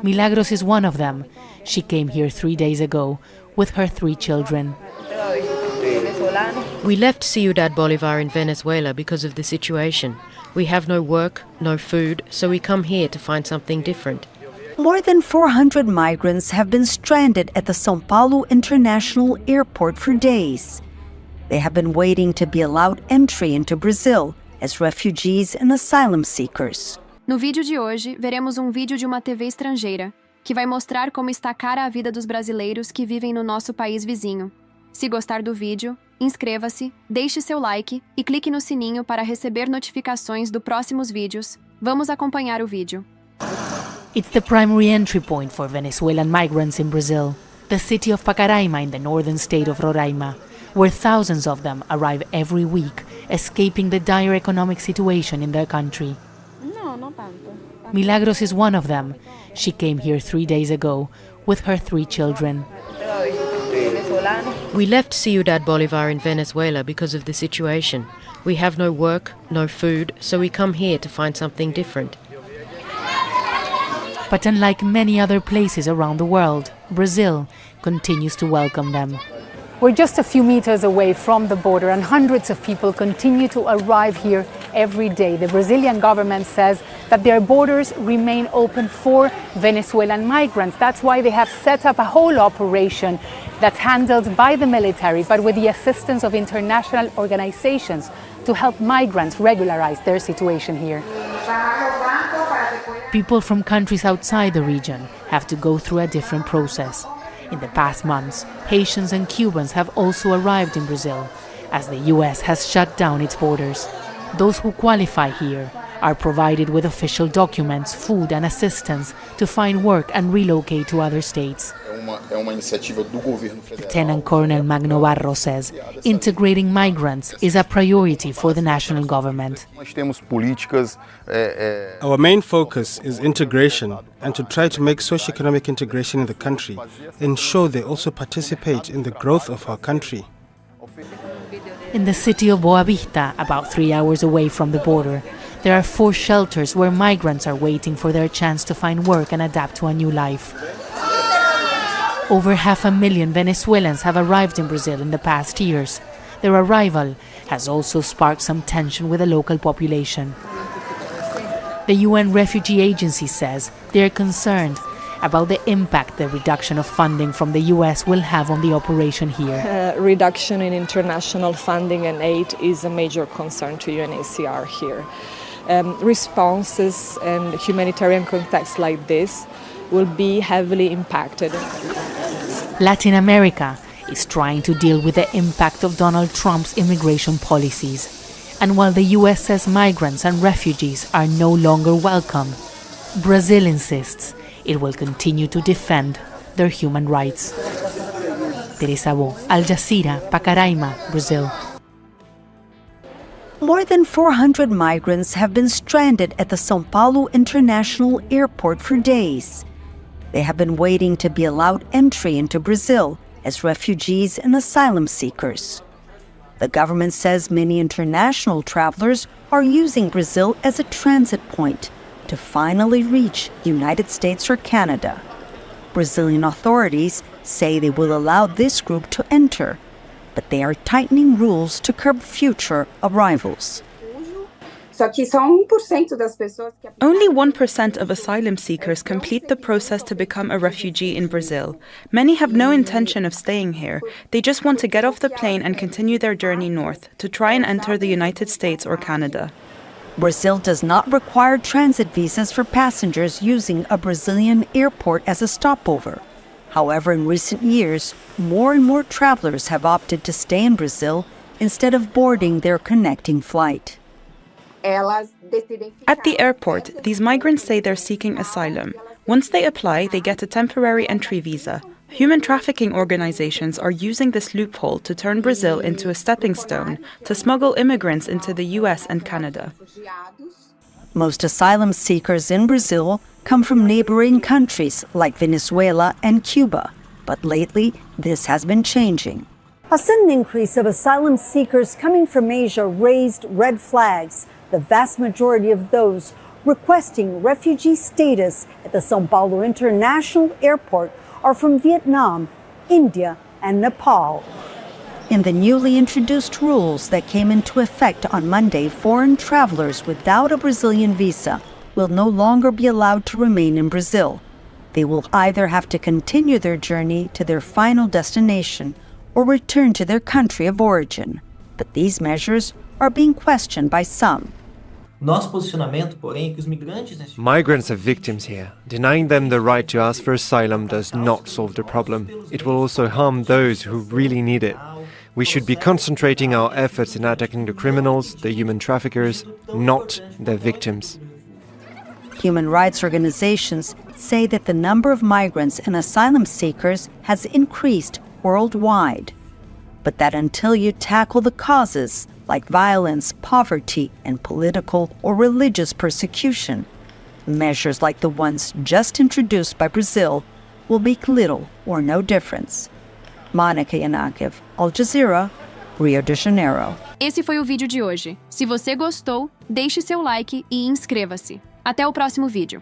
Milagros is one of them. She came here 3 days ago with her 3 children. We left Ciudad Bolivar in Venezuela because of the situation. We have no work, no food, so we come here to find something different. More than 400 migrants have been stranded at the São Paulo International Airport for days. They have been waiting to be allowed entry into Brazil as refugees and asylum seekers. No vídeo de hoje, veremos um vídeo de uma TV estrangeira, que vai mostrar como está cara a vida dos brasileiros que vivem no nosso país vizinho. Se gostar do vídeo, inscreva-se, deixe seu like e clique no sininho para receber notificações dos próximos vídeos. Vamos acompanhar o vídeo. It's the primary entry point for Venezuelan migrants in Brazil, the city of Pacaraima in the northern state of Roraima, where thousands of them arrive every week, escaping the dire economic situation in their country. Milagros is one of them. She came here 3 days ago with her 3 children. We left Ciudad Bolivar in Venezuela because of the situation. We have no work, no food, so we come here to find something different. But unlike many other places around the world, Brazil continues to welcome them. We're just a few meters away from the border and hundreds of people continue to arrive here every day. The Brazilian government says that their borders remain open for Venezuelan migrants. That's why they have set up a whole operation that's handled by the military, but with the assistance of international organizations to help migrants regularize their situation here. People from countries outside the region have to go through a different process. In the past months, Haitians and Cubans have also arrived in Brazil, as the US has shut down its borders. Those who qualify here are provided with official documents, food and assistance to find work and relocate to other states. Lieutenant Colonel Magno Barro says integrating migrants is a priority for the national government. Our main focus is integration and to try to make socio-economic integration in the country, ensure they also participate in the growth of our country. In the city of Boa Vista, about 3 hours away from the border, there are 4 shelters where migrants are waiting for their chance to find work and adapt to a new life. Over 500,000 Venezuelans have arrived in Brazil in the past years. Their arrival has also sparked some tension with the local population. The UN Refugee Agency says they are concerned about the impact the reduction of funding from the US will have on the operation here. Reduction in international funding and aid is a major concern to UNHCR here. Responses and humanitarian contexts like this will be heavily impacted. Latin America is trying to deal with the impact of Donald Trump's immigration policies. And while the US says migrants and refugees are no longer welcome, Brazil insists it will continue to defend their human rights. Teresa Bo, Al Jazeera, Pacaraima, Brazil. More than 400 migrants have been stranded at the São Paulo International Airport for days. They have been waiting to be allowed entry into Brazil as refugees and asylum seekers. The government says many international travelers are using Brazil as a transit point to finally reach the United States or Canada. Brazilian authorities say they will allow this group to enter, but they are tightening rules to curb future arrivals. Only 1% of asylum seekers complete the process to become a refugee in Brazil. Many have no intention of staying here. They just want to get off the plane and continue their journey north to try and enter the United States or Canada. Brazil does not require transit visas for passengers using a Brazilian airport as a stopover. However, in recent years, more and more travelers have opted to stay in Brazil instead of boarding their connecting flight. At the airport, these migrants say they're seeking asylum. Once they apply, they get a temporary entry visa. Human trafficking organizations are using this loophole to turn Brazil into a stepping stone to smuggle immigrants into the US and Canada. Most asylum seekers in Brazil come from neighboring countries like Venezuela and Cuba, but lately this has been changing. A sudden increase of asylum seekers coming from Asia raised red flags. The vast majority of those requesting refugee status at the São Paulo International Airport are from Vietnam, India, and Nepal. In the newly introduced rules that came into effect on Monday, foreign travelers without a Brazilian visa will no longer be allowed to remain in Brazil. They will either have to continue their journey to their final destination or return to their country of origin. But these measures are being questioned by some. Migrants are victims here. Denying them the right to ask for asylum does not solve the problem. It will also harm those who really need it. We should be concentrating our efforts in attacking the criminals, the human traffickers, not their victims. Human rights organizations say that the number of migrants and asylum seekers has increased worldwide, but that until you tackle the causes like violence, poverty, and political or religious persecution, measures like the ones just introduced by Brazil will make little or no difference. Monica Yanakiv, Al Jazeera, Rio de Janeiro. Esse foi o vídeo de hoje. Se você gostou, deixe seu like e inscreva-se. Até o próximo vídeo.